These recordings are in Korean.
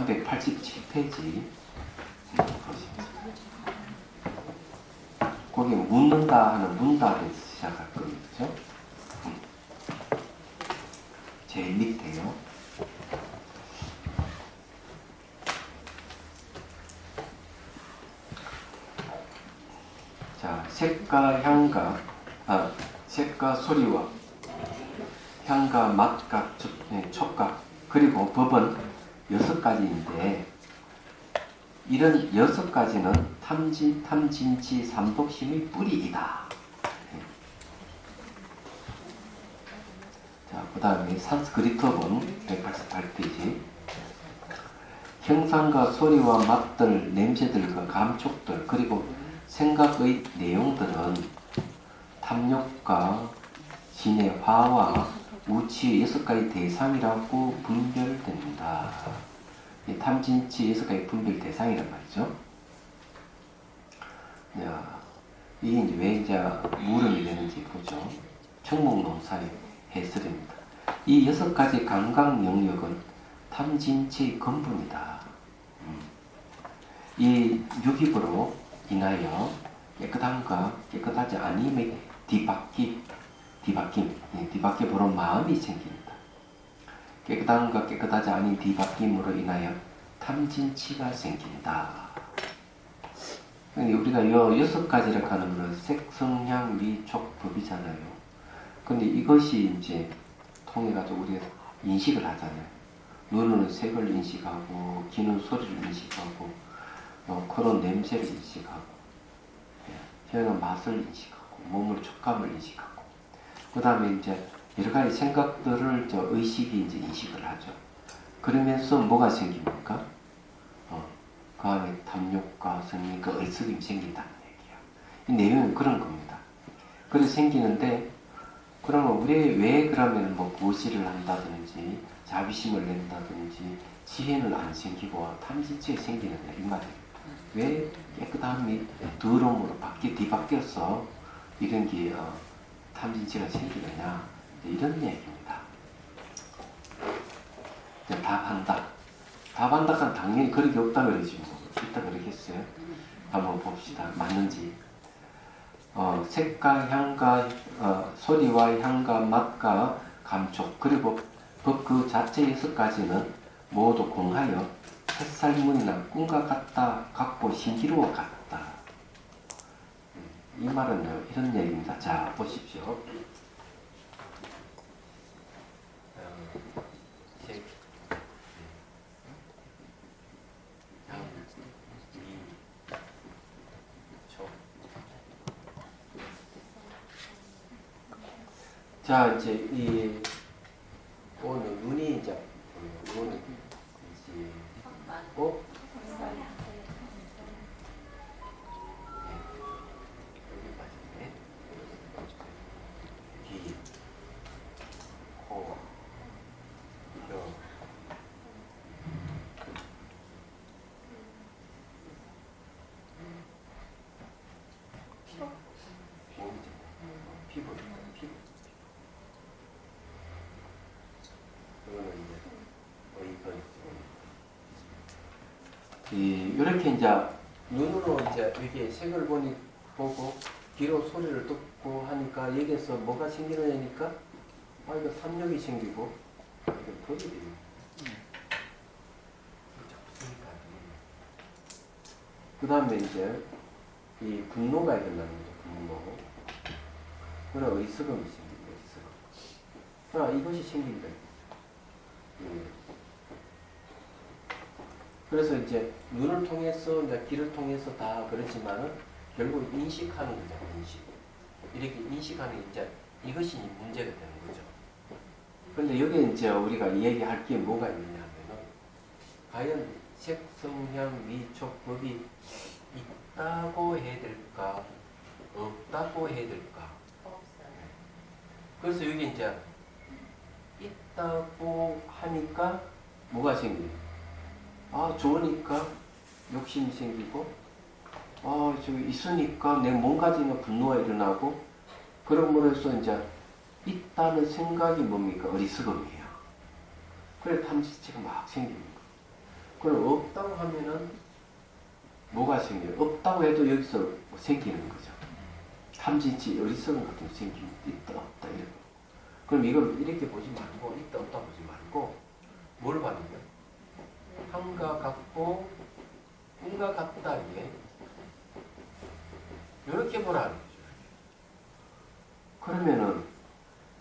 387페이지 보십시오. 거기 묻는다 하는 문답에서 시작할 겁니다. 그죠? 제일 밑에요. 자, 색과 향과 색과 소리와 향과 맛과 촉각 그리고 법은 6가지인데 이런 6가지는 탐진치 삼독심의 뿌리이다. 자, 그 다음에 산스크리트어본 188페이지. 형상과 소리와 맛들, 냄새들과 감촉들, 그리고 생각의 내용들은 탐욕과 진의 화와 우치의 6가지 대상이라고 분별된다. 이 탐진치 6가지 분별 대상이란 말이죠. 이게 이제 왜 이제 물음이 되는지 보죠. 청목농사의 해설입니다. 이 6가지 감각 영역은 탐진치의 근본이다. 이 육입으로 인하여 깨끗함과 깨끗하지 아님의 뒤바뀜으로 마음이 생깁니다. 깨끗함과 깨끗하지 아닌 뒤바뀜으로 인하여 탐진치가 생긴다. 우리가 이 6가지를 하는 것은 색, 성향, 미, 촉, 법이잖아요. 근데 이것이 이제 통해가지고 우리가 인식을 하잖아요. 눈은 색을 인식하고, 귀는 소리를 인식하고, 코는 냄새를 인식하고, 혀는 맛을 인식하고, 몸으로 촉감을 인식하고, 그 다음에 이제 여러 가지 생각들을 의식이 이제 인식을 하죠. 그러면서 뭐가 생깁니까? 그 안에 탐욕과 성욕과 의식이 생긴다는 얘기야. 이 내용은 그런 겁니다. 그래서 생기는데, 그러면 왜 그러면 뭐 무시를 한다든지, 자비심을 낸다든지, 지혜는 안 생기고 탐진치가 생기느냐, 이 말이에요. 왜 깨끗함이 더러움으로 뒤바뀌어서 이런 게 탐진치가 생기느냐, 이런 얘기입니다. 답한다. 답한다 하면 당연히 그렇게 없다 그러지 뭐. 있다 그러겠어요? 한번 봅시다. 맞는지. 색과 향과 소리와 향과 맛과 감촉 그리고 법 그 자체 6가지는 모두 공하여 햇살문이나 꿈과 같고 신기루와 같다. 이 말은요 이런 얘기입니다. 자 보십시오. 자, 이제 오늘 눈이 이제 오늘 이제 여기 빠졌네. 귀, 코, 혀, 피부. 이렇게 이제 눈으로 이제 이렇게 색을 보고 귀로 소리를 듣고 하니까 여기에서 뭐가 생기느냐니까 이거 삼력이 생기고 이거 법이 돼요. 그 다음에 이제 이 분노가 일어나는 거죠. 분노. 그리고 의식음이 생깁니다. 의식음. 이것이 생긴다. 그래서 이제 눈을 통해서, 이제 귀를 통해서 다 그렇지만은 결국 인식하는 거죠. 인식. 이렇게 인식하는 이제 이것이 문제가 되는 거죠. 그런데 여기 이제 우리가 얘기할 게 뭐가 있느냐면은 과연 색, 성향, 미, 촉, 법이 있다고 해야 될까, 없다고 해야 될까? 그래서 여기 이제 있다고 하니까 뭐가 생겨요? 좋으니까 욕심이 생기고, 저기 있으니까 내 몸가짐에 분노가 일어나고, 그러므로써 이제 있다는 생각이 뭡니까? 어리석음이에요. 그래 탐진치가 막 생깁니다. 그럼 없다고 하면은 뭐가 생겨요? 없다고 해도 여기서 뭐 생기는 거죠. 탐진치, 어리석은 같은 게 생깁니다. 있다, 없다, 이런 거. 그럼 이걸 이렇게 보지 말고, 있다, 없다 보지 말고, 뭘 봐야죠? 한과 같고, 꿈과 같다, 이게. 이렇게 보라는 거죠. 그러면은,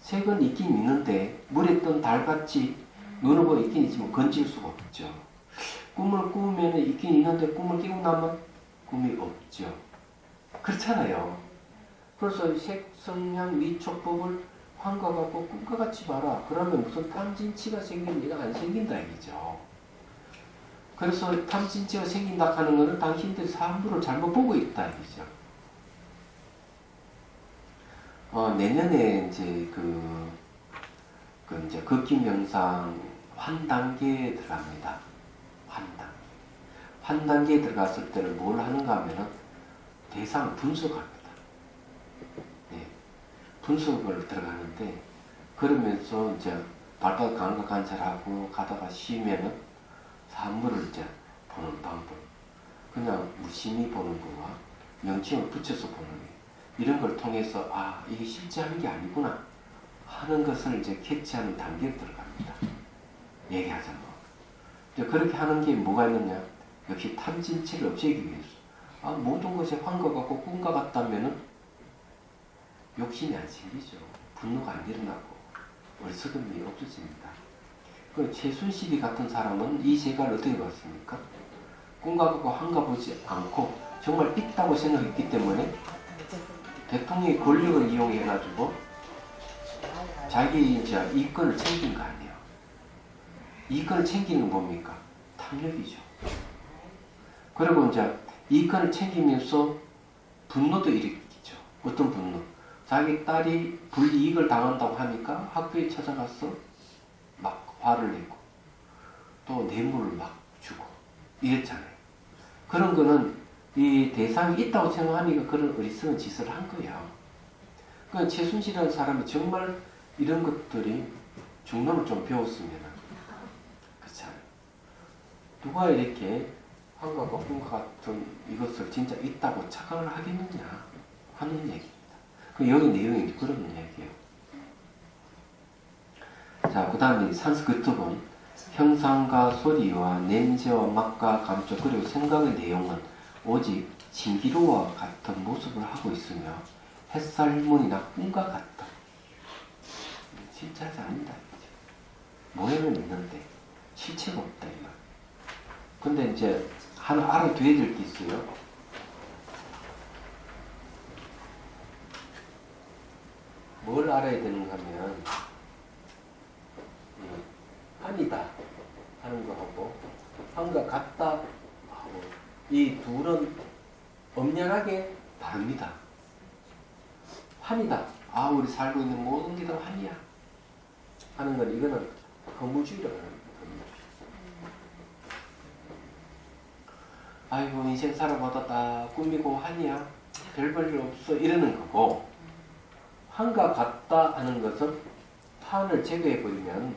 색은 있긴 있는데, 물에 뜬 달같이 눈을 보고 있긴 있지만 건질 수가 없죠. 꿈을 꾸면 있긴 있는데, 꿈을 깨고 나면 꿈이 없죠. 그렇잖아요. 그래서 색, 성향, 위촉법을 환과 같고 꿈과 같이 봐라. 그러면 무슨 탐진치가 생깁니까? 안 생긴다 이거죠. 그래서 탐진치가 생긴다 하는 것은 당신들이 사물을 잘못 보고 있다 이거죠. 내년에 이제 이제 극기명상 환단계에 들어갑니다. 환단계에 들어갔을 때는 뭘 하는가 하면은 대상 분석합니다. 네. 분석을 들어가는데, 그러면서 이제 발바닥 감각 관찰하고 가다가 쉬면은 사물을 이제 보는 방법. 그냥 무심히 보는 거와 명칭을 붙여서 보는 거. 이런 걸 통해서, 아, 이게 실제 하는 게 아니구나 하는 것을 이제 캐치하는 단계에 들어갑니다. 얘기하자면. 이제 그렇게 하는 게 뭐가 있느냐? 역시 탐진치를 없애기 위해서. 아, 모든 것이 환과 같고 꿈과 같다면은 욕심이 안 생기죠. 분노가 안 일어나고 어리석음이 없어집니다. 그 최순실이 같은 사람은 이 세계를 어떻게 봤습니까? 꿈과 같고 환과 보지 않고 정말 있다고 생각했기 때문에 대통령의 권력을 이용해가지고 자기 이제 이권을 챙긴 거 아니에요. 이권을 챙기는 건 뭡니까? 탐욕이죠. 그리고 이제 이권을 챙기면서 분노도 일으키죠. 어떤 분노? 자기 딸이 불이익을 당한다고 하니까 학교에 찾아가서 막 화를 내고 또 뇌물을 막 주고 이랬잖아요. 그런 거는 이 대상이 있다고 생각하니까 그런 어리석은 짓을 한 거야. 그러니까 최순실이라는 사람이 정말 이런 것들이 중론을 좀 배웠으면 그렇잖아요. 누가 이렇게 환과 꿈과 같은 이것을 진짜 있다고 착각을 하겠느냐 하는 얘기입니다. 여기 내용이 그런 얘기예요. 자, 그 다음에 산스크트본 형상과 소리와 냄새와 맛과 감촉 그리고 생각의 내용은 오직 신기루와 같은 모습을 하고 있으며 햇살문이나 꿈과 같다. 진짜지 아니다. 모양은 있는데 실체가 없다. 이거. 근데 이제 하나 알아둬야 될 게 있어요. 뭘 알아야 되는가 하면 아니다 하는 거하고 한과 같다 하고 이 둘은 엄연하게 다릅니다. 환이다. 아, 우리 살고 있는 모든 게 다 환이야 하는 건 이거는 허무주의라고 합니다. 아이고 인생 살아보다 다 꿈이고 환이야 별 볼 일 없어 이러는 거고, 환과 같다 하는 것은 환을 제거해버리면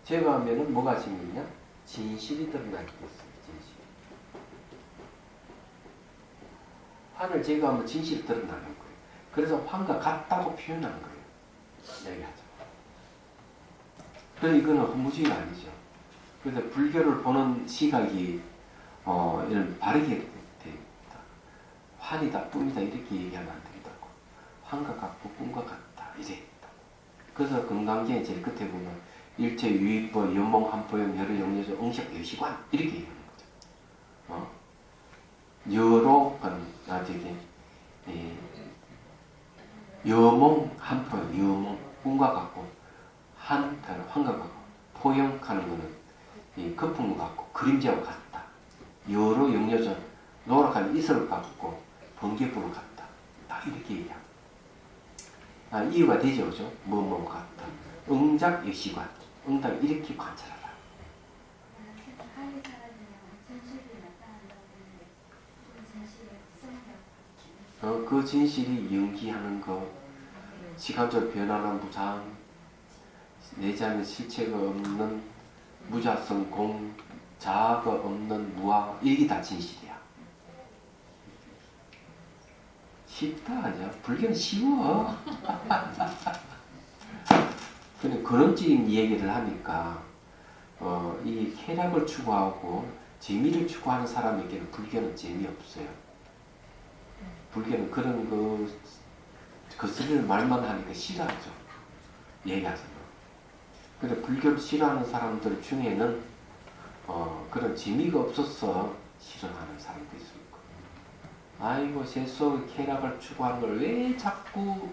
제거하면은 뭐가 생기냐? 진실이 드러나게 됐어요. 진실. 환을 제거하면 진실이 드러나는 거예요. 그래서 환과 같다고 표현한 거예요. 얘기하죠. 그래서 이거는 허무주의가 아니죠. 그래서 불교를 보는 시각이 이런 바르게 됩니다. 환이다, 꿈이다 이렇게 얘기하면 안 된다고. 환과 같고 꿈과 같다 이래. 그래서 금강경에 제일 끝에 보면 일체 유익보 연몽 한포염 여러 영여조 응식 여시관 이렇게 얘기하는 거죠. 여로 나중에 여몽 한포염 여몽 꿈과 같고 환과 같고 포용하는 거는 이 거품과 같고 그림자와 같다. 여로 영여조 노력한 이슬을 같고 번개불을 같다. 딱 이렇게 얘기합니다. 이유가 되죠, 그죠? 뭐뭐 같다. 응작 여시관, 응답 이렇게 관찰하라. 그 진실이 연기하는 거, 시간적 변화는 무상, 내장의 실체가 없는 무자성 공, 자아가 없는 무아, 이게 다 진실이야. 쉽다 하죠. 불교는 쉬워. 근데 그런적인 얘기를 하니까 이 쾌락을 추구하고 재미를 추구하는 사람에게는 불교는 재미없어요. 불교는 그런 거스를 말만 하니까 싫어하죠. 얘기하자면. 근데 불교를 싫어하는 사람들 중에는 그런 재미가 없어서 싫어하는 사람도 있을 거예요. 아이고 세속의 쾌락을 추구하는 걸 왜 자꾸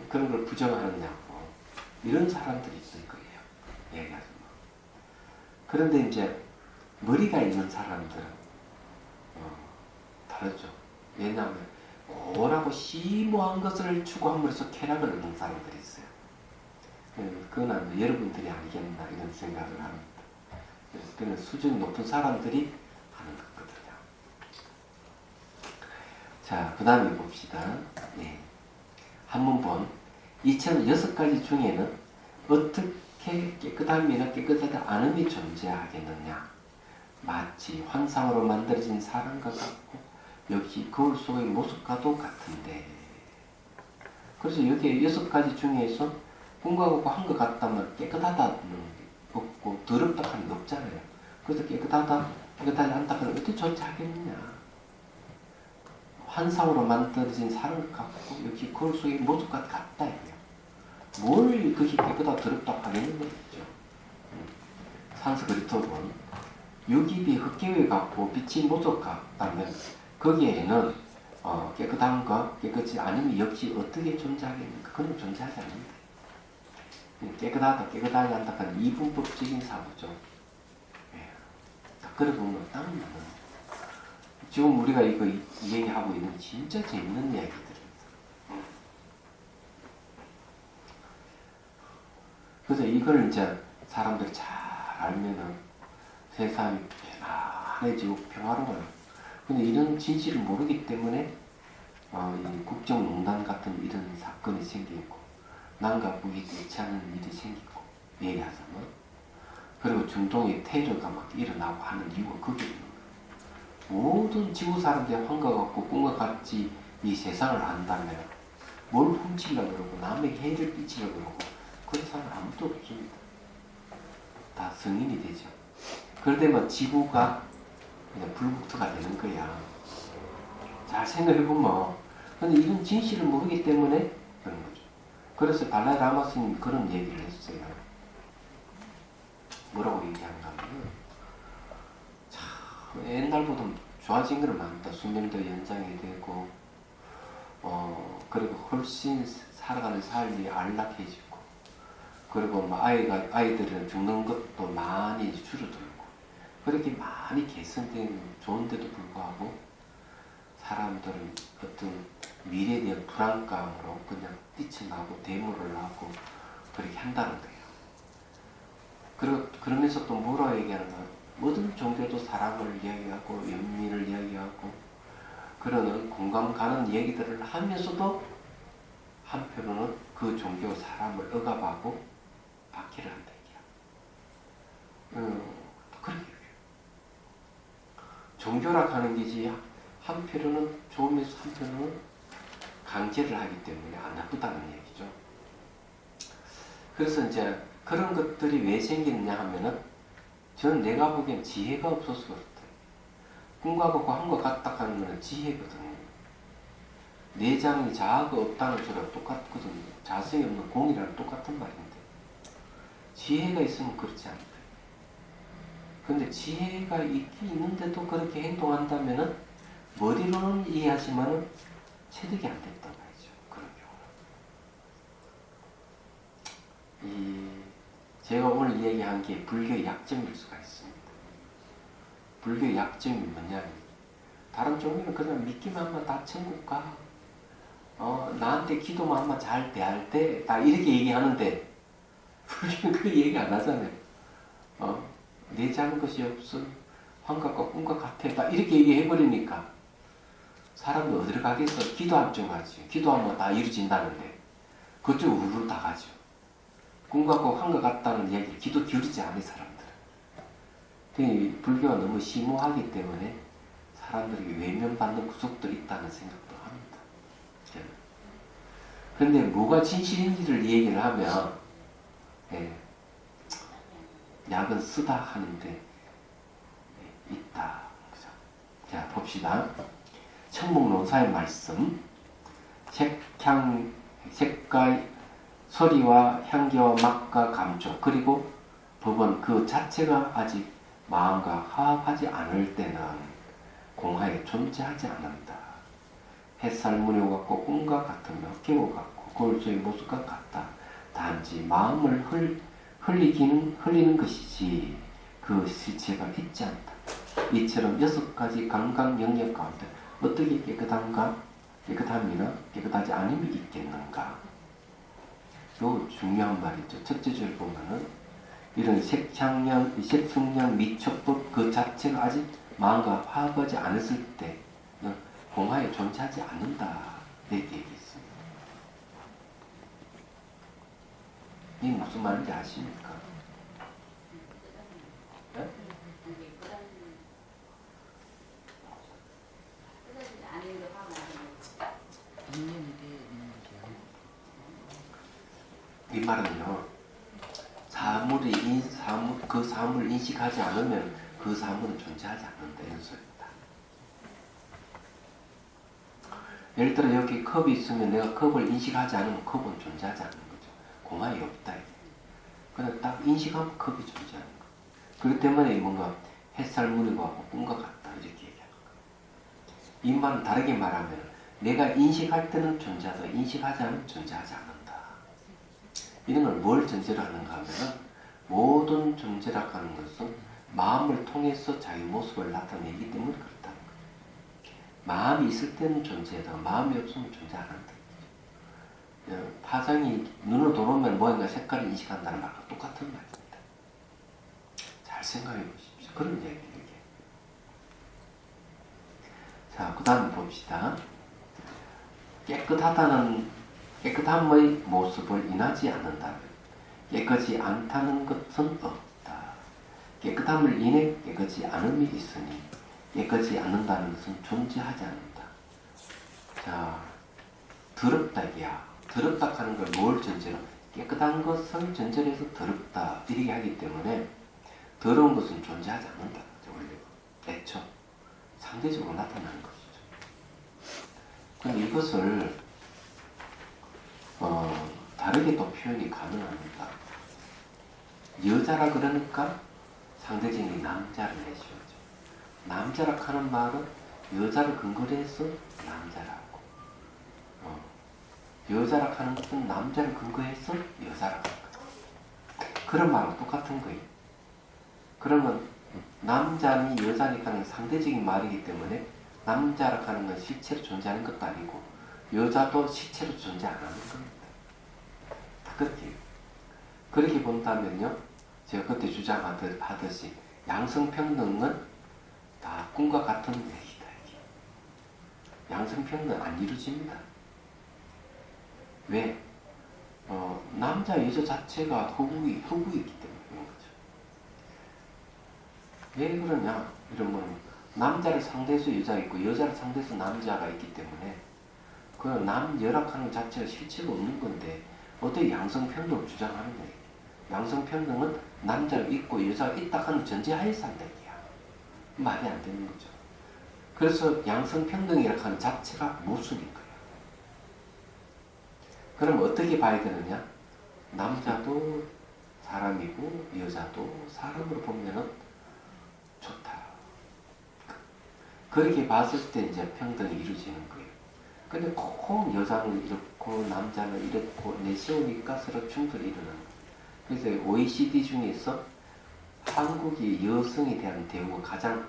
그런 걸 부정하느냐고 이런 사람들이 있을 거예요. 얘기하자면. 그런데 이제 머리가 있는 사람들은 다르죠. 왜냐하면 오라고 심오한 것을 추구함으로써 쾌락을 얻는 사람들이 있어요. 그건 아마 여러분들이 아니겠나 이런 생각을 합니다. 그래서 그는 수준이 높은 사람들이 하는 거거든요. 자, 그 다음에 봅시다. 네. 한문본 2006가지 중에는 어떻게 깨끗함이나 깨끗하지 않음이 존재하겠느냐. 마치 환상으로 만들어진 사람과 같고 역시 거울 속의 모습과도 같은데. 그래서 여기 6가지 중에서 꿈과 같고 한 것 같다면 깨끗하다는 없고 더럽다 하는 게 없잖아요. 그래서 깨끗하다, 깨끗하지 않다 하는 어떻게 존재하겠느냐. 환상으로 만들어진 사람 같고 역시 거울 속의 모습과 같다. 뭘 그게 깨끗하고 더럽다 하겠는 거죠. 산스크리트어는 유기비 흙개위 같고 빛이 모습 같다면 거기에는 깨끗함과 깨끗이 아니면 역시 어떻게 존재하겠는가. 그건 존재하지 않는다. 깨끗하다, 깨끗하지 않다 하는 이분법적인 사고죠. 예. 딱 그래 보면 딱 맞는. 지금 우리가 이거 얘기하고 있는 진짜 재밌는 이야기들입니다. 그래서 이걸 이제 사람들이 잘 알면은 세상이 편안해지고 평화로워요. 근데 이런 진실을 모르기 때문에 이 국정농단 같은 이런 사건이 생기고 남과 북이 대치하는 일이 생기고 얘기하자면 그리고 중동의 테러가 막 일어나고 하는 이유가 거기에 있는 거예요. 모든 지구 사람들이 환과 같고 꿈과 같이 이 세상을 안다면 뭘 훔치려고 그러고 남에게 해를 끼치려고 그러고 그런 사람 아무도 없습니다. 다 성인이 되죠. 그럴 때만 지구가 그냥 불국토가 되는 거야. 잘 생각해보면 근데 이런 진실을 모르기 때문에 그런 거죠. 그래서 달라이 라마 스님이 그런 얘기를 했어요. 뭐라고 얘기한가 하면 참 옛날보다 좋아진 건 많다. 수명도 연장이 되고 그리고 훨씬 살아가는 삶이 안락해지고 그리고 뭐 아이들은 죽는 것도 많이 줄어들고 그렇게 많이 개선된 좋은데도 불구하고 사람들은 어떤 미래에 대한 불안감으로 그냥 뛰쳐나고 대모를 하고 그렇게 한다는 거예요. 그러면서 또 뭐라고 얘기하는가? 모든 종교도 사랑을 이야기하고 연민을 이야기하고 그러는 공감 가는 얘기들을 하면서도 한편으로는 그 종교 사람을 억압하고 박해를 한다 얘기야. 그렇게 종교라 하는 게지 한편으로는 좋으면서 한편으로는 강제를 하기 때문에 안 나쁘다는 얘기죠. 그래서 이제 그런 것들이 왜 생기느냐 하면은 저는 내가 보기엔 지혜가 없어서 그렇다. 꿈과 같고 한 것 같다 하는 거는 지혜거든요. 내장이 자아가 없다는 소리가 똑같거든요. 자성이 없는 공이랑 똑같은 말인데 지혜가 있으면 그렇지 않다. 근데 지혜가 있긴 있는데도 그렇게 행동한다면은 머리로는 이해하지만은 체득이 안 됐다고 하죠. 그런 경우는. 제가 오늘 얘기한 게 불교의 약점일 수가 있습니다. 불교의 약점이 뭐냐면 다른 종교는 그냥 믿기만 하면 다 천국 가. 나한테 기도만 하면 잘 대할 때 다 이렇게 얘기하는데 불교는 그 얘기 안 하잖아요. 내지하는 것이 없어. 환각과 꿈과 같아. 다 이렇게 얘기해버리니까 사람이 어디로 가겠어? 기도하면 좀 가지. 기도하면 다 이루어진다는데 그쪽 우르르 다 가죠. 꿈 같고 한 것 같다는 얘기를 기도 기울이지 않은 사람들. 이 불교가 너무 심오하기 때문에 사람들이 외면받는 구석도 있다는 생각도 합니다. 그런데 뭐가 진실인지를 얘기를 하면 약은 쓰다 하는데 있다. 그죠? 자, 봅시다. 청목론사의 말씀. 색깔, 소리와 향기와 맛과 감촉, 그리고 법은 그 자체가 아직 마음과 화합하지 않을 때는 공하에 존재하지 않는다. 햇살 무늬 같고 꿈과 같으며 깨고 같고 거울소의 모습과 같다. 단지 마음을 흘리는 것이지 그 실체가 있지 않다. 이처럼 6가지 감각 영역 가운데 어떻게 깨끗함이나 깨끗하지 않음이 있겠는가? 요 중요한 말이죠. 첫째 줄 보면은 이런 색성량 미촉법 그 자체가 아직 마음과 화합하지 않았을 때 공하에 존재하지 않는다. 이렇게 얘기했습니다. 이게 무슨 말인지 아십니까? 네? 이 말은요, 그 사물을 인식하지 않으면 그 사물은 존재하지 않는다 이런 소리입니다. 예를 들어 여기 컵이 있으면 내가 컵을 인식하지 않으면 컵은 존재하지 않는 거죠. 공하에 없다. 그냥 딱 인식하면 컵이 존재하는 거예요. 그렇기 때문에 뭔가 햇살 무늬가 하고 꿈과 같다 이렇게 얘기하는 거예요. 이 말은 다르게 말하면 내가 인식할 때는 존재하다, 인식하지 않으면 존재하지 않는다. 이런 걸 뭘 전제로 하는가 하면 모든 존재라고 하는 것은 마음을 통해서 자기 모습을 나타내기 때문에 그렇다는 거예요. 마음이 있을 때는 존재하다, 마음이 없으면 존재 안 한다. 파장이 눈으로 들어오면 모양과 색깔을 인식한다는 말과 똑같은 말입니다. 잘 생각해 보십시오. 그런 얘기예요. 자, 그 다음 봅시다. 깨끗함의 모습을 인하지 않는다. 깨끗이 않다는 것은 없다. 깨끗함을 인해 깨끗이 않음이 있으니 깨끗이 않는다는 것은 존재하지 않는다. 자, 더럽다 이야. 더럽다 하는 걸 뭘 전제로? 깨끗한 것을 전제로 해서 더럽다 이렇게 하기 때문에 더러운 것은 존재하지 않는다. 원래 애초 상대적으로 나타나는 것이죠. 그런데 이것을 다르게 또 표현이 가능합니다. 여자라 그러니까 상대적인 남자를 내셔야죠. 남자라 하는 말은 여자를 근거로 해서 남자라고. 여자라 하는 것은 남자를 근거해서 여자라고 하는 거예요. 그런 말은 똑같은 거예요. 그러면 남자니 여자니까는 상대적인 말이기 때문에 남자라 하는 건 실체로 존재하는 것도 아니고 여자도 실체로 존재 안 하는 겁니다. 다 그렇게 본다면요, 제가 그때 주장하듯이 양성평등은 다 꿈과 같은 얘기다. 양성평등 안 이루어집니다. 왜? 남자 여자 자체가 허구이기 때문에 그런 거죠. 왜 그러냐? 이러면 남자를 상대해서 여자가 있고 여자를 상대해서 남자가 있기 때문에 그 남여라하는 자체가 실체가 없는 건데 어떻게 양성평등을 주장하는 거예요? 양성평등은 남자가 있고 여자가 있다 하는 전제하에서 한다 얘기야. 말이 안 되는 거죠. 그래서 양성평등이라고 하는 자체가 모순인 거예요. 그럼 어떻게 봐야 되느냐? 남자도 사람이고 여자도 사람으로 보면은 좋다. 그렇게 봤을 때 이제 평등이 이루어지는 거예요. 근데 꼭 여자는 이렇고 남자는 이렇고 내세우니까 서로 충돌이 일어나는 거예요. 그래서 OECD 중에서 한국이 여성에 대한 대우가 가장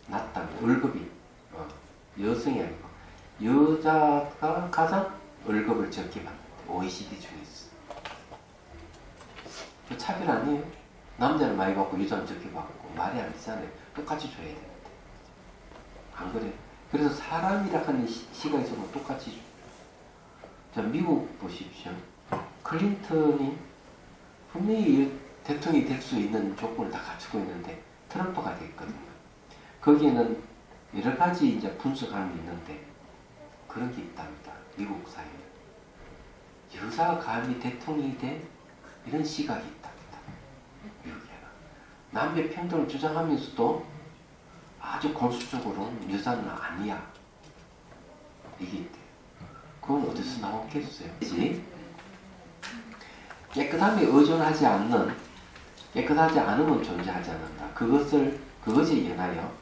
낮다면 월급이 여성이 아니고 여자가 가장 월급을 적게 받는데 OECD 중에서 그 차별 아니에요? 남자는 많이 받고 여자는 적게 받고 말이 안 되잖아요. 똑같이 줘야 되는데 안 그래요? 그래서 사람이라 하는 시각에서 똑같이 줘요. 자, 미국 보십시오. 클린턴이 분명히 대통령이 될 수 있는 조건을 다 갖추고 있는데 트럼프가 됐거든요. 거기에는 여러 가지 이제 분석하는 게 있는데 그런 게 있답니다. 미국 사회에. 여자가 감히 대통령이 된 이런 시각이 있답니다. 미국에는. 남녀 평등을 주장하면서도 아주 골수적으로는 여자는 아니야. 이게 있대요. 그건 어디서 나왔겠어요? 깨끗함에 의존하지 않는, 깨끗하지 않으면 존재하지 않는다. 그것에 연하여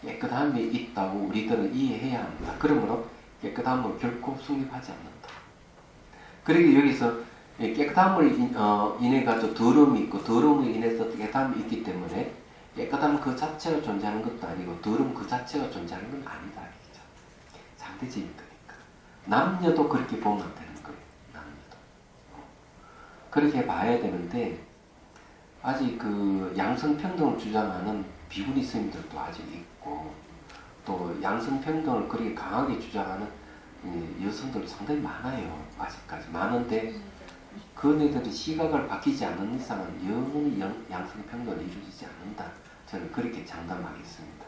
깨끗함이 있다고 우리들은 이해해야 합니다. 그러므로 깨끗함은 결코 성립하지 않는다. 그러기 여기서 깨끗함을 인해 가지고 더러움이 있고 더러움을 인해서 깨끗함이 있기 때문에 깨끗함 그 자체가 존재하는 것도 아니고 더러움 그 자체가 존재하는 건 아니다. 이죠. 상대적인 거니까. 남녀도 그렇게 보면 되는 거예요. 남녀도. 그렇게 봐야 되는데 아직 그 양성평등을 주장하는 비구니 스님들도 아직 있고 또 양성평등을 그렇게 강하게 주장하는 여성들도 상당히 많아요. 아직까지 많은데 그네들이 시각을 바뀌지 않는 이상은 영원히 양성평등을 이루어지지 않는다. 저는 그렇게 장담하겠습니다.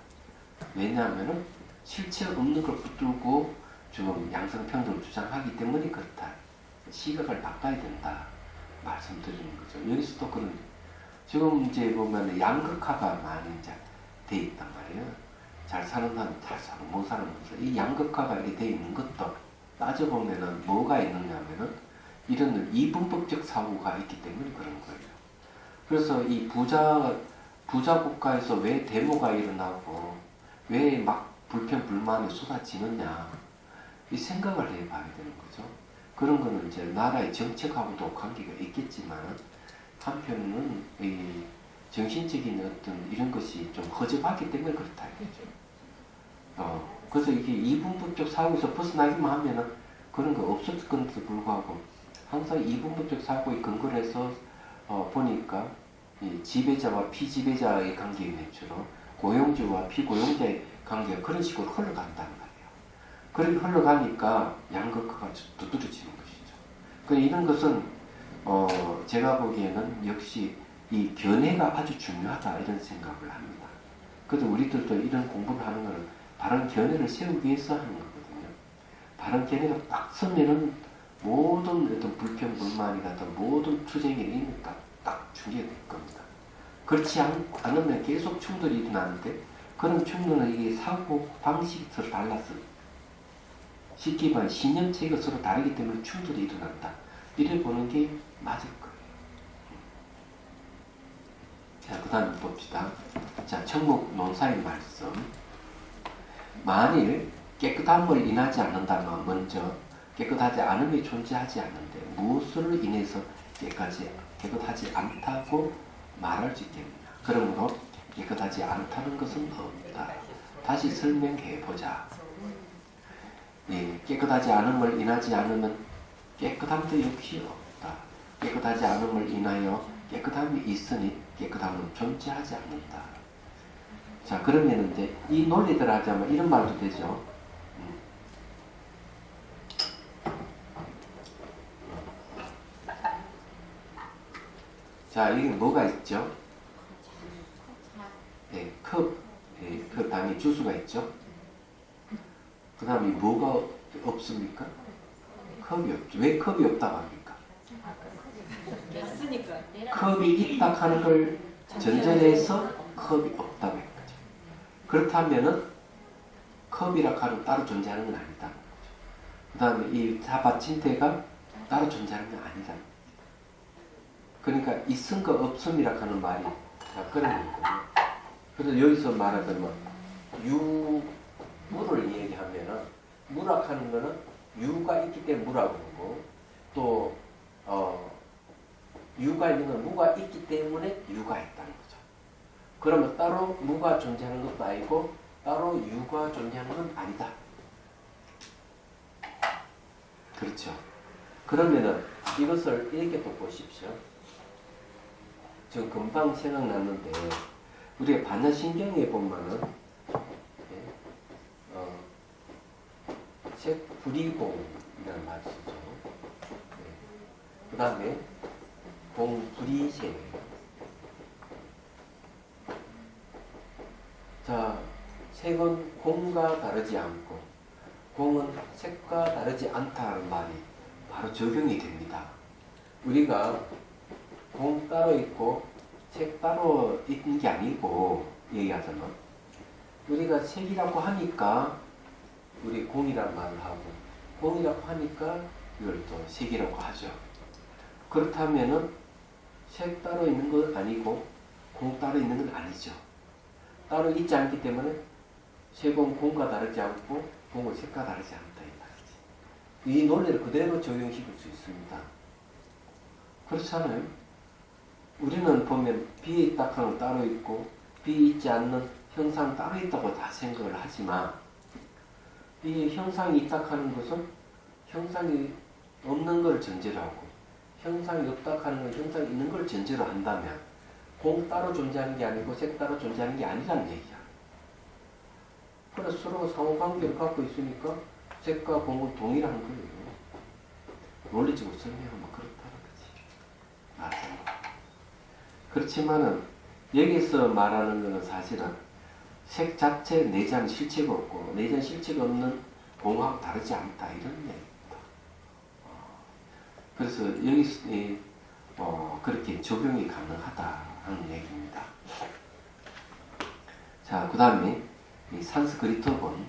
왜냐하면 실체 없는 걸 붙들고 지금 양성평등을 주장하기 때문에 그렇다. 시각을 바꿔야 된다. 말씀드리는 거죠. 여기서도 그런 지금 이제 보면 양극화가 많이 이제 돼 있단 말이에요. 잘 사는 사람 잘 사고 못 사는 사람. 이 양극화가 이렇게 돼 있는 것도 따져보면은 뭐가 있느냐면은 이런 이분법적 사고가 있기 때문에 그런 거예요. 그래서 이 부자 국가에서 왜 데모가 일어나고 왜 막 불평 불만이 쏟아지느냐 이 생각을 해봐야 되는 거죠. 그런 거는 이제 나라의 정책하고도 관계가 있겠지만 한편은 이 정신적인 어떤 이런 것이 좀 허접하기 때문에 그렇다 이거죠. 그래서 이게 이분법적 사고에서 벗어나기만 하면은 그런 거 없었을 건데도 불구하고 항상 이분법적 사고에 근거를 해서 보니까 이 지배자와 피지배자의 관계의 맺처럼 고용주와 피고용자의 관계가 그런 식으로 흘러간단 말이에요. 그렇게 흘러가니까 양극화가 두드러지는 것이죠. 그래서 이런 것은 제가 보기에는 역시 이 견해가 아주 중요하다 이런 생각을 합니다. 그래서 우리들도 이런 공부를 하는 것은 바른 견해를 세우기 위해서 하는 거거든요. 바른 견해가 딱 서면은 모든 어떤 불평 불만이라든 모든 투쟁이 딱 중재될 겁니다. 그렇지 않으면 계속 충돌이 일어나는데 그런 충돌은 이게 사고 방식이 서로 달라서 쉽게 말해 신념체가 서로 다르기 때문에 충돌이 일어난다. 이래 보는 게 맞을 거예요. 자, 그 다음 봅시다. 자, 청목 논사의 말씀. 만일 깨끗함을 인하지 않는다면 먼저 깨끗하지 않음이 존재하지 않는데 무엇을 인해서 깨끗하지 않다고 말할 수 있겠느냐. 그러므로 깨끗하지 않다는 것은 없다. 다시 설명해 보자. 예, 깨끗하지 않음을 인하지 않으면 깨끗함도 역시 없다. 깨끗하지 않음을 인하여 깨끗함이 있으니 깨끗함은 존재하지 않는다. 자, 그러면 이제 이 논리들 하자면 이런 말도 되죠. 자, 여기 뭐가 있죠? 네, 컵 다음에 주스가 있죠. 그 다음에 뭐가 없습니까? 컵이 없죠. 왜 컵이 없다고 합니까? 컵이 있다 하는 걸 전제해서 컵이 없다고 한 거죠. 그렇다면은 컵이라 하는 따로 존재하는 건 아니다. 그 다음에 이 받침대가 따로 존재하는 건 아니다. 그러니까 있음 거 없음이라 하는 말이 그런 거거든요. 그래서 여기서 말하자면 물을 얘기하면은 무락하는 거는 유가 있기 때문에 무라고 하고 또 유가 있는 건 무가 있기 때문에 유가 있다는 거죠. 그러면 따로 무가 존재하는 것도 아니고 따로 유가 존재하는 건 아니다. 그렇죠. 그러면은 이것을 이렇게 또 보십시오. 저 금방 생각났는데 우리가 반야신경에 보면은 색불이공이라는 말을 쓰죠. 그 다음에 공불이세. 자, 색은 공과 다르지 않고 공은 색과 다르지 않다는 말이 바로 적용이 됩니다. 우리가 공 따로 있고 색 따로 있는 게 아니고 얘기하잖아. 우리가 색이라고 하니까 우리 공이란 말을 하고 공이라고 하니까 이걸 또 색이라고 하죠. 그렇다면은 색 따로 있는 건 아니고 공 따로 있는 건 아니죠. 따로 있지 않기 때문에 색은 공과 다르지 않고 공은 색과 다르지 않다 이 말이지. 이 논리를 그대로 적용시킬 수 있습니다. 그렇잖아요. 우리는 보면 비에 있다 하는 건 따로 있고 비에 있지 않는 형상 따로 있다고 다 생각을 하지만 이 형상이 있다 하는 것은 형상이 없는 걸 전제로 하고 형상이 없다 하는 건 형상이 있는 걸 전제로 한다면 공 따로 존재하는 게 아니고 색 따로 존재하는 게 아니라는 얘기야. 그래서 서로 상호관계를 갖고 있으니까 색과 공은 동일한 거예요. 논리적으로 설명하면 그렇다는 거지. 맞아. 그렇지만은 여기서 말하는 것은 사실은 색 자체 내재하는 실체가 없고 내재하는 실체가 없는 공하고 다르지 않다 이런 얘기입니다. 그래서 여기서 그렇게 적용이 가능하다는 얘기입니다. 자, 그 다음에 이 산스크리트어는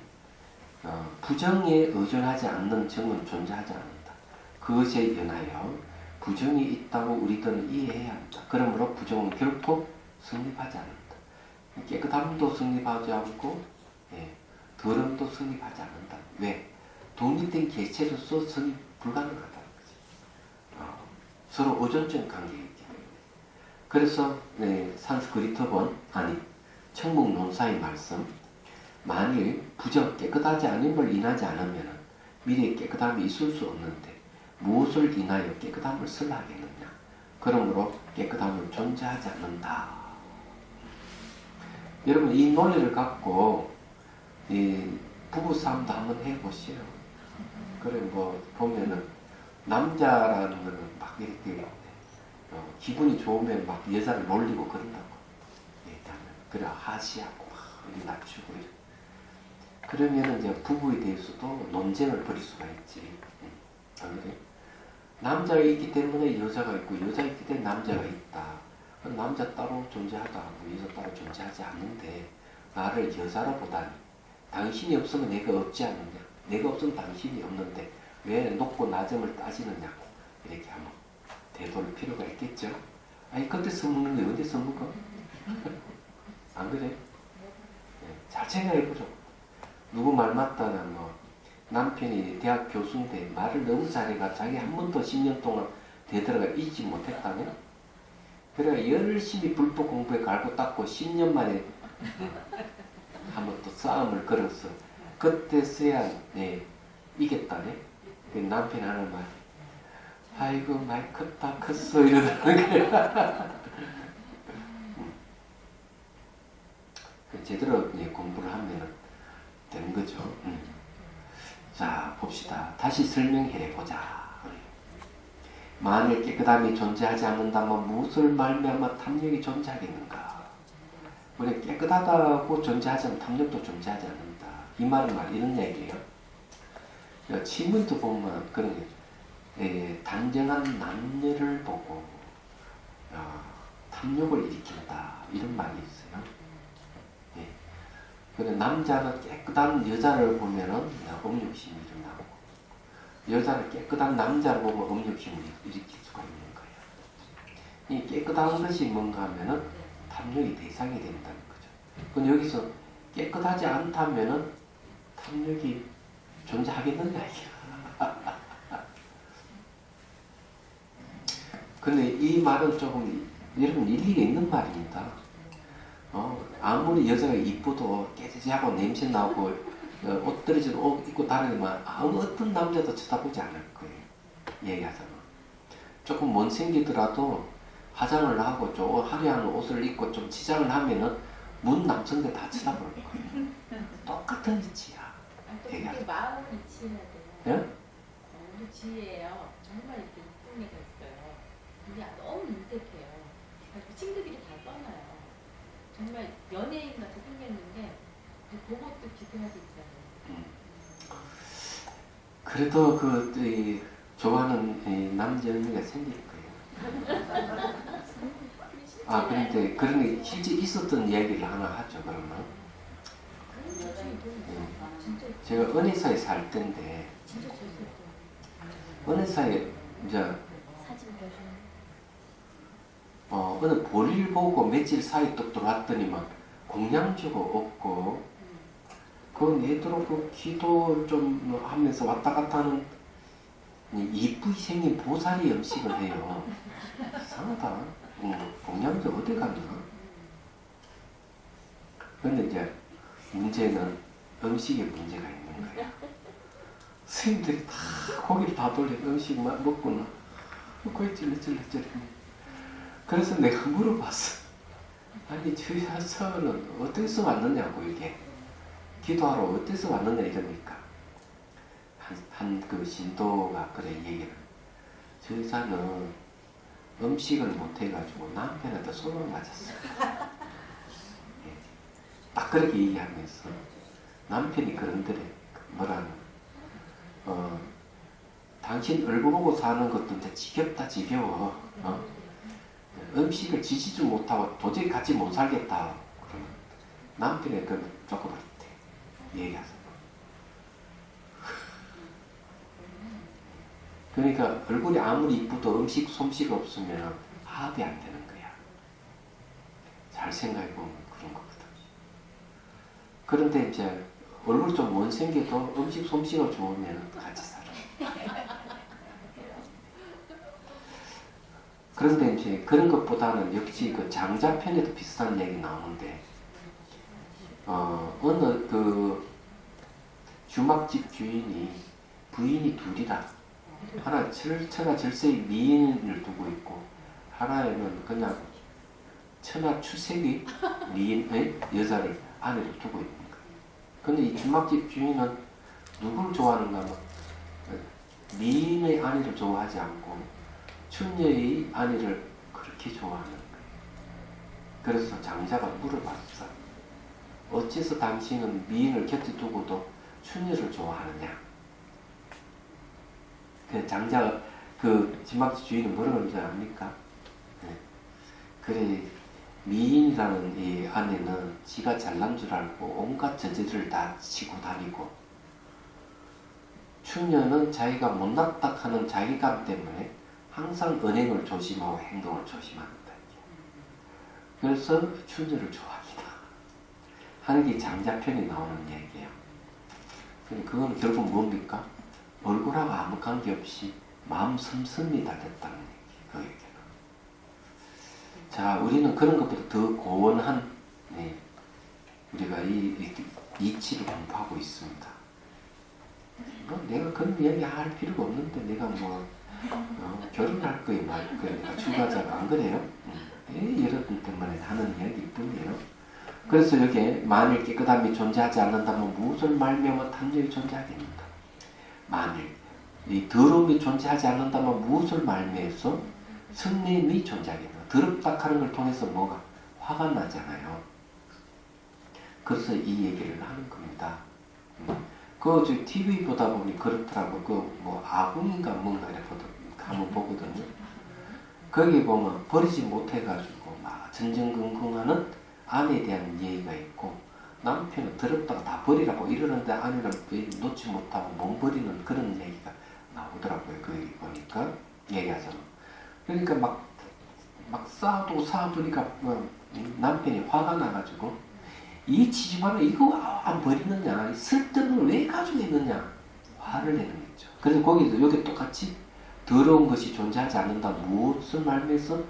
부정에 의존하지 않는 정은 존재하지 않는다. 그것에 인하여 부정이 있다고 우리들은 이해해야 한다. 그러므로 부정은 결코 성립하지 않는다. 깨끗함도 성립하지 않고 더러움도 성립하지 않는다. 왜? 독립된 개체로서 성립 불가능하다는 거지. 서로 의존적 관계이기 때문에. 그래서 산스크리트어는 청목 논사의 말씀 만일 부정 깨끗하지 않음을 인하지 않으면 미래에 깨끗함이 있을 수 없는데 무엇을 인하여 깨끗함을 설하겠느냐. 그러므로 깨끗함은 존재하지 않는다. 여러분 이 논리를 갖고 부부싸움도 한번 해보시오. 그래 뭐 보면은 남자라는 거는 막 이렇게 기분이 좋으면 막 여자를 놀리고 그런다고 얘기하면 그래 하시하고 막 이렇게 낮추고 이렇게. 그러면은 이제 부부에 대해서도 논쟁을 벌일 수가 있지. 안 그래? 남자가 있기 때문에 여자가 있고 여자가 있기 때문에 남자가 있다. 남자 따로 존재하다 하고 여자 따로 존재하지 않는데 나를 여자로 보다니 당신이 없으면 내가 없지 않느냐. 내가 없으면 당신이 없는데 왜 높고 낮음을 따지느냐고 이렇게 하면 되돌릴 필요가 있겠죠. 아니 그때 써먹는 거 언제 써먹어? 안 그래? 잘 생각해보죠. 누구 말 맞다나 뭐 남편이 대학 교수인데 말을 너무 잘해가 자기 한 번도 10년 동안 되돌아가 잊지 못했다면 그래 열심히 불법 공부에 갈고 닦고 10년 만에 한번 또 싸움을 걸었어. 그때서야 이겼다네. 그 남편이 하는 말 아이고 많이 컸다 컸어 이러더라는 거야. 제대로 공부를 하면 되는 거죠. 자 봅시다. 다시 설명해 보자. 만일 깨끗함이 존재하지 않는다면 무엇을 말미암아 탐욕이 존재하겠는가? 우리 깨끗하다고 존재하지 않으면 탐욕도 존재하지 않는다. 이 말은 이런 얘기예요. 친문도 보면 그런 게 단정한 남녀를 보고 탐욕을 일으킨다 이런 말이 있어요. 그래 남자는 깨끗한 여자를 보면은 음욕심이 일어나고 여자는 깨끗한 남자를 보면 음욕심을 일으킬 수가 있는 거예요. 이 깨끗한 것이 뭔가 하면은 탐욕이 대상이 된다는 거죠. 근데 여기서 깨끗하지 않다면은 탐욕이 존재하겠느냐 이게. 근데 이 말은 조금 여러분 일리가 있는 말입니다. 아무리 여자가 이쁘도 깨지지하고 냄새 나고 옷 떨어진 옷 입고 다니면 아무 어떤 남자도 쳐다보지 않을 거예요. 얘기하잖아. 조금 못생기더라도 화장을 하고 좀 화려한 옷을 입고 좀 치장을 하면은 문 남성들 다 쳐다볼 거예요. 똑같은 이치야. 그게 마음 이치해야 돼요. 예? 우리 주위에요. 정말 이렇게 이쁜 애가 있어요. 근데 너무 인색해요. 친구들이 다 떠나요. 정말 연예인 같이 생겼는데 그것도 기대하고 있잖아요. 그래도 이 좋아하는 이 남자애가 생길 거예요. 아, 그런데 그런 게 실제 있었던 이야기를 하나 하죠. 그러면 진짜 제가 은혜사에 살 때인데 진짜 재밌었어. 은혜사에 이제 사진 보여주는. 어느 볼일 보고 며칠 사이 또 들어왔더니만 공양주가 없고 그 얘들로 그 기도를 좀 하면서 왔다 갔다 하는 이쁘게 생긴 보살이 음식을 해요. 이상하다. 공양주 어디 갔나? 근데 이제 문제는 음식에 문제가 있는 거야. 스님들이 다 고기를 다 돌려 음식만 먹고는 거의 찔레찔레. 그래서 내가 물어봤어. 아니 저는 어디서 왔느냐고 이게 기도하러 어디서 왔느냐 이러니까 한 그 신도가 그래 얘기를 저 여자는 음식을 못해가지고 남편한테 소문 맞았어. 예. 딱 그렇게 얘기하면서 남편이 그런데래 뭐라는 당신 얼굴 보고 사는 것도 이제 지겹다 지겨워. 음식을 지지도 못하고 도저히 같이 못 살겠다. 그러면 남편의 그 조금 때 얘기하세요. 그러니까 얼굴이 아무리 이쁘도 음식 솜씨가 없으면 합이 안 되는 거야. 잘 생각해보면 그런 거거든. 그런데 이제 얼굴 좀 못생겨도 음식 솜씨가 좋으면 같이 살아. 그런데 이제 그런 것보다는 역시 그 장자편에도 비슷한 얘기 나오는데, 어느 그 주막집 주인이 부인이 둘이라. 하나 천하 질색이 미인을 두고 있고, 하나에는 그냥 천하 추색이 미인의 여자를 아내로 두고 있는 거예요. 근데 이 주막집 주인은 누굴 좋아하는가 하면 미인의 아내를 좋아하지 않고 춘녀의 아내를 그렇게 좋아하는 거예요. 그래서 장자가 물어봤어. 어째서 당신은 미인을 곁에 두고도 춘녀를 좋아하느냐? 그 장자가 그 지막지 주인은 뭐라고 하는지 압니까? 네. 그래 미인이라는 이 아내는 지가 잘난 줄 알고 온갖 저지를 다 치고 다니고 춘녀는 자기가 못났다 하는 자기감 때문에 항상 언행을 조심하고 행동을 조심한다. 그래서 춘녀를 좋아합니다. 하는 게 장자편이 나오는 얘기예요. 그건 결국 뭡니까? 얼굴하고 아무 관계없이 마음 씀씀이 다 됐다는 얘기. 그 얘기는. 자, 우리는 그런 것보다 더 고원한 우리가 이 이치를 공부하고 있습니다. 내가 그런 이야기 할 필요가 없는데 내가 뭐 결혼할 거야 말 거야 내가 출가자가 안 그래요? 여러분 때문에 하는 이야기일 뿐이에요. 그래서 여기에 만일 깨끗함이 존재하지 않는다면 무엇을 말미암아 탐욕이 존재하겠는가? 만일 이 더러움이 존재하지 않는다면 무엇을 말미해서 성냄이 존재하겠는가? 더럽다 하는 걸 통해서 뭐가? 화가 나잖아요. 그래서 이 얘기를 하는 겁니다. 그 TV 보다 보니 그렇더라고. 그 뭐 아궁인가 뭔가 이렇게 한번 보거든요. 거기 보면 버리지 못해가지고 막 전전긍긍하는 아내에 대한 얘기가 있고 남편은 더럽다가 다 버리라고 이러는데 아내를 놓지 못하고 못 버리는 그런 얘기가 나오더라고요. 거기 보니까 얘기하자면. 그러니까 막 싸우니까 남편이 화가 나가지고 이 지지반을 이거 안 버리느냐, 쓸데없는 왜 가지고 있느냐 화를 내는 거죠. 그래서 거기서 여기 똑같이 더러운 것이 존재하지 않는다. 무엇을 말면서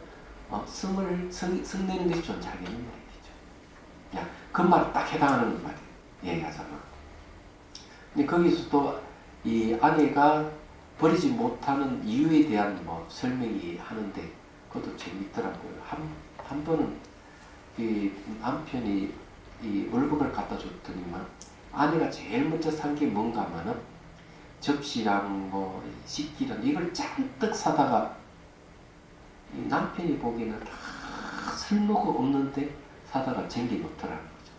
성내는 것이 존재하겠느냐 얘기죠. 그 말 딱 해당하는 말이에요. 얘기하자면. 근데 거기서 또 이 아내가 버리지 못하는 이유에 대한 뭐 설명이 하는데 그것도 재밌더라고요. 한 번은 이 남편이 이 월급을 갖다 줬더니만 아내가 제일 먼저 산 게 뭔가 하면은 접시랑 뭐 식기랑 이걸 잔뜩 사다가 이 남편이 보기에는 다 쓸모가 없는데 사다가 쟁기 놓더라는 거죠.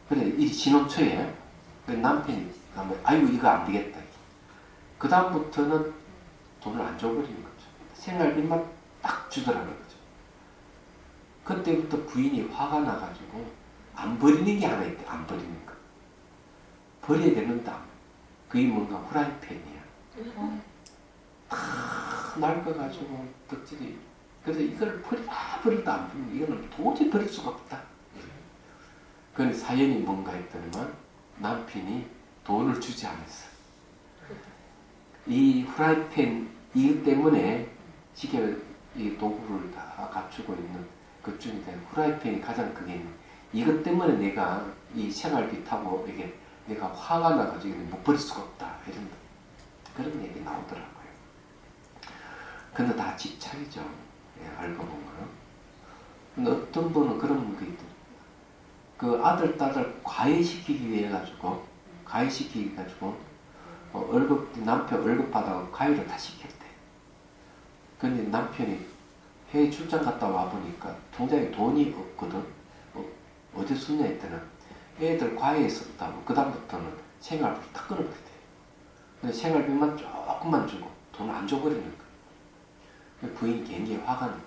그래, 이 신혼초에 그 남편이 가면, 아이고, 이거 안 되겠다. 그 다음부터는 돈을 안 줘버리는 거죠. 생활비만 딱 주더라는 거죠. 그때부터 부인이 화가 나가지고 안 버리는 게 하나 있대. 안 버리는 거. 버려야 되는데 그게 뭔가 후라이팬이야. 다 낡아가지고 덕질이. 그래서 이걸 버리다 안 버리면 이거는 도저히 버릴 수가 없다. 그 사연이 뭔가 했더니만 남편이 돈을 주지 않았어. 이 후라이팬 이것 때문에 쉽게 이 도구를 다 갖추고 있는 것 중에 후라이팬이 가장 크게 있는 이것 때문에 내가 이 생활비 타고 이게 내가 화가 나가지고 못 버릴 수가 없다 이런 그런 얘기 나오더라고요. 근데 다 집착이죠. 예, 알고 보면. 근데 어떤 분은 그런 게 있더라고요. 그 아들, 딸을 과외시키기 위해 가지고, 남편 월급 받아서 과외를 다 시켰대. 근데 남편이 해외 출장 갔다 와 보니까 통장에 돈이 없거든. 어디 썼냐 했더니 애들 과외에 썼다고. 그다음부터는 생활비를 탁 끊어버렸대. 근데 생활비만 조금만 주고 돈을 안 줘버리는 거야. 부인이 굉장히 화가 났대.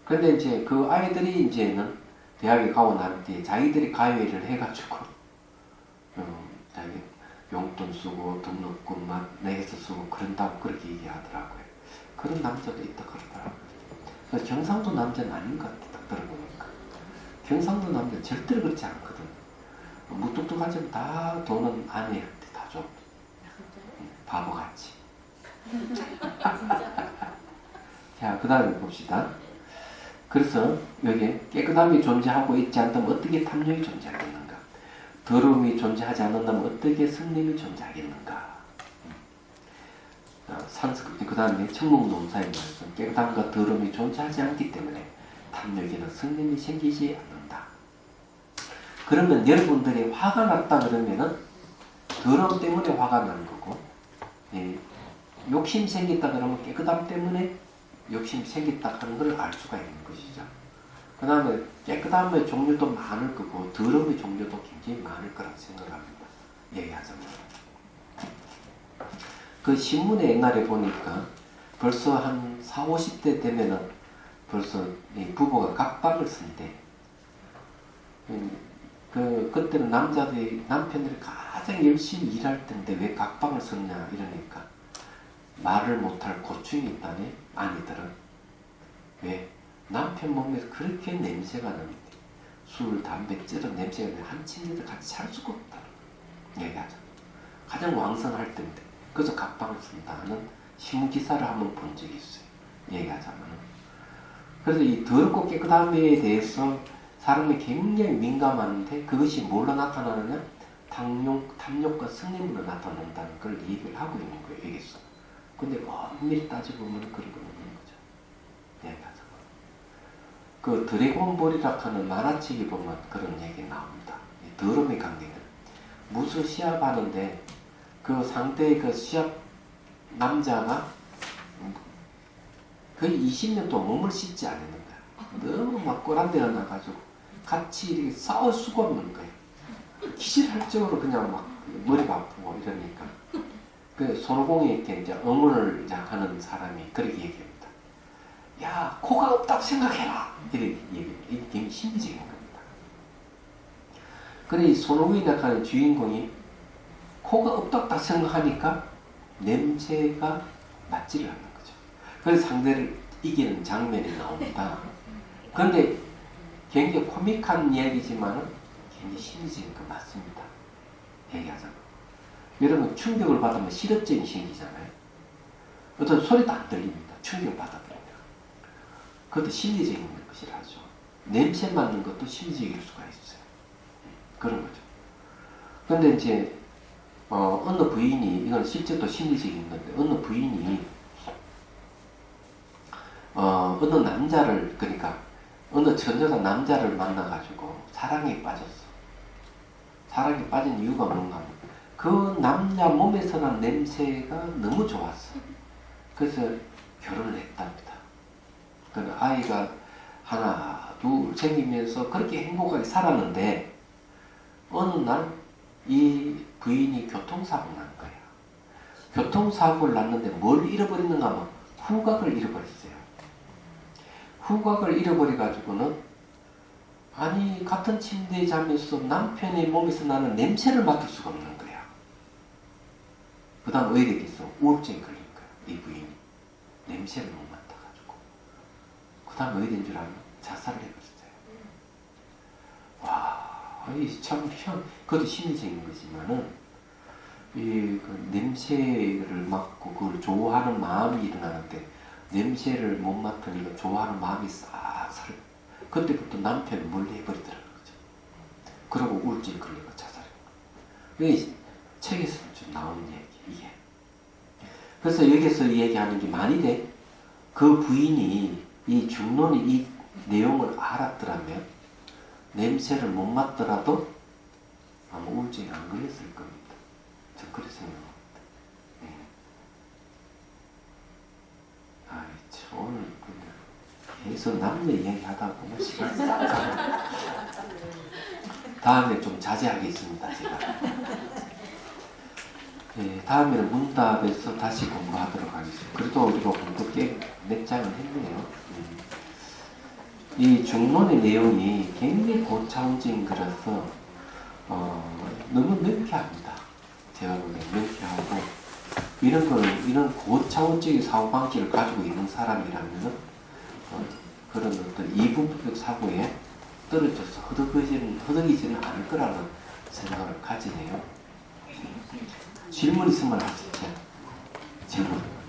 그런데 이제 그 아이들이 이제는 대학에 가고 난 뒤에 자기들이 가외를 해가지고 자기 용돈 쓰고 등록금만 내서 쓰고 그런다고 그렇게 얘기하더라고요. 그런 남자도 있다 그러더라고요. 그래서 경상도 남자는 아닌 것 같아. 딱 들어보니까 경상도 남자는 절대로 그렇지 않거든. 무뚝뚝하지만 다 돈은 아내한테 다 줘. 바보같이. 자, 그 다음에 봅시다. 그래서 여기 깨끗함이 존재하고 있지 않다면 어떻게 탐욕이 존재하겠는가? 더러움이 존재하지 않는다면 어떻게 성냄이 존재하겠는가? 그 다음에 청몽농사의 말씀 깨끗함과 더러움이 존재하지 않기 때문에 탐욕이나 성냄이 생기지 않는다. 그러면 여러분들이 화가 났다 그러면은 더러움 때문에 화가 나는 거고, 예, 욕심 생겼다 그러면 깨끗함 때문에 욕심이 생겼다 하는 걸 알 수가 있는 것이죠. 그 다음에 깨끗함의 종류도 많을 거고 더러움의 종류도 굉장히 많을 거라고 생각합니다. 얘기하자면 그 신문에 옛날에 보니까 벌써 한 40, 50대 되면은 벌써 이 부부가 각방을 쓴대. 그때는 남편들이 가장 열심히 일할 텐데 왜 각방을 썼냐 이러니까 말을 못할 고충이 있다네. 아니들은 왜? 남편 몸에서 그렇게 냄새가 나는데 술, 담배, 찌른 냄새가 나는데 한 침대도 같이 살 수가 없다는 얘기하죠. 가장 왕성할 때인데 그래서 각방을 쓴다는 신문기사를 한번 본 적이 있어요. 얘기하자면 그래서 이 더럽고 깨끗함에 대해서 사람이 굉장히 민감한데 그것이 뭘로 나타나느냐? 탐욕과 성냄으로 나타난다는 걸 얘기를 하고 있는 거예요. 여기서. 근데 엄밀히 따져보면 그런 건 없는 거죠. 얘기하자면. 그 드래곤볼이라 하는 만화책에 보면 그런 얘기 나옵니다. 더러움의 관계는. 무술 시합하는데 그 상대의 그 시합 남자가 거의 20년 동안 몸을 씻지 않는 거야. 너무 막 꼬란데가 나가지고 같이 이렇게 싸울 수가 없는 거예요. 기절할 정도로 그냥 막 머리가 아프고 이러니까. 그 손오공에게 이제 응원을 하는 사람이 그렇게 얘기합니다. 야, 코가 없다고 생각해라! 이렇게 얘기합니다. 이게 굉장히 심리적인 겁니다. 그래, 이 손오공이라고 하는 주인공이 코가 없다고 딱 생각하니까 냄새가 맞지를 않는 거죠. 그래서 상대를 이기는 장면이 나옵니다. 그런데 굉장히 코믹한 이야기지만 굉장히 심리적인 거 맞습니다. 얘기하자면. 여러분 충격을 받으면 실업증이 생기잖아요. 어떤 소리도 안 들립니다. 충격을 받아버립니다. 그것도 심리적인 것이라죠. 냄새 맡는 것도 심리적일 수가 있어요. 그런 거죠. 근데 이제 어느 부인이 이건 실제로 심리적인 건데 어느 부인이 어느 남자를 그러니까 어느 처녀가 남자를 만나가지고 사랑에 빠졌어. 사랑에 빠진 이유가 뭔가 하면 그 남자 몸에서 난 냄새가 너무 좋았어. 그래서 결혼을 했답니다. 그 아이가 하나, 생기면서 그렇게 행복하게 살았는데 어느 날 이 부인이 교통사고 난 거야. 교통사고를 났는데 뭘 잃어버렸는가 하면 후각을 잃어버렸어요. 후각을 잃어버려가지고는 아니 같은 침대에 자면서 남편의 몸에서 나는 냄새를 맡을 수가 없는 거야. 그 다음 왜 되겠어? 우울증이 걸린 거야. 이 부인이. 냄새를 못 맡아가지고. 그 다음 왜 된 줄 아나? 자살을 해버렸어요. 와, 이 참 그것도 심리적인 거지만은 그 냄새를 맡고 그걸 좋아하는 마음이 일어나는데 냄새를 못 맡으니까 좋아하는 마음이 싹 사려. 그때부터 남편을 멀리 해버리더라는 거죠. 그러고 우울증이 걸리고 자살해. 이게 책에서 좀 나오는 얘기 이게. 그래서 여기서 얘기하는 게 만일에 그 부인이 이 중론이 이 내용을 알았더라면 냄새를 못 맡더라도 아마 우울증이 안 걸렸을 겁니다. 저 그렇게 생각합니다. 네. 아이 참 오늘 계속 남녀 이야기 하다 보면 시간이 싹 가요. 다음에 좀 자제하겠습니다. 제가. 네, 다음에는 문답에서 다시 공부하도록 하겠습니다. 그래도 우리가 공부 꽤 몇 장을 했네요. 이 중론의 내용이 굉장히 고차원적인 거라서 너무 명쾌합니다. 제가 보기엔 명쾌하고 이런 고차원적인 사고방식을 가지고 있는 사람이라면 그런 어떤 이분법적 사고에 떨어져서 허덕이지는 않을 거라는 생각을 가지네요. 질문 있으면 하시죠. 질문.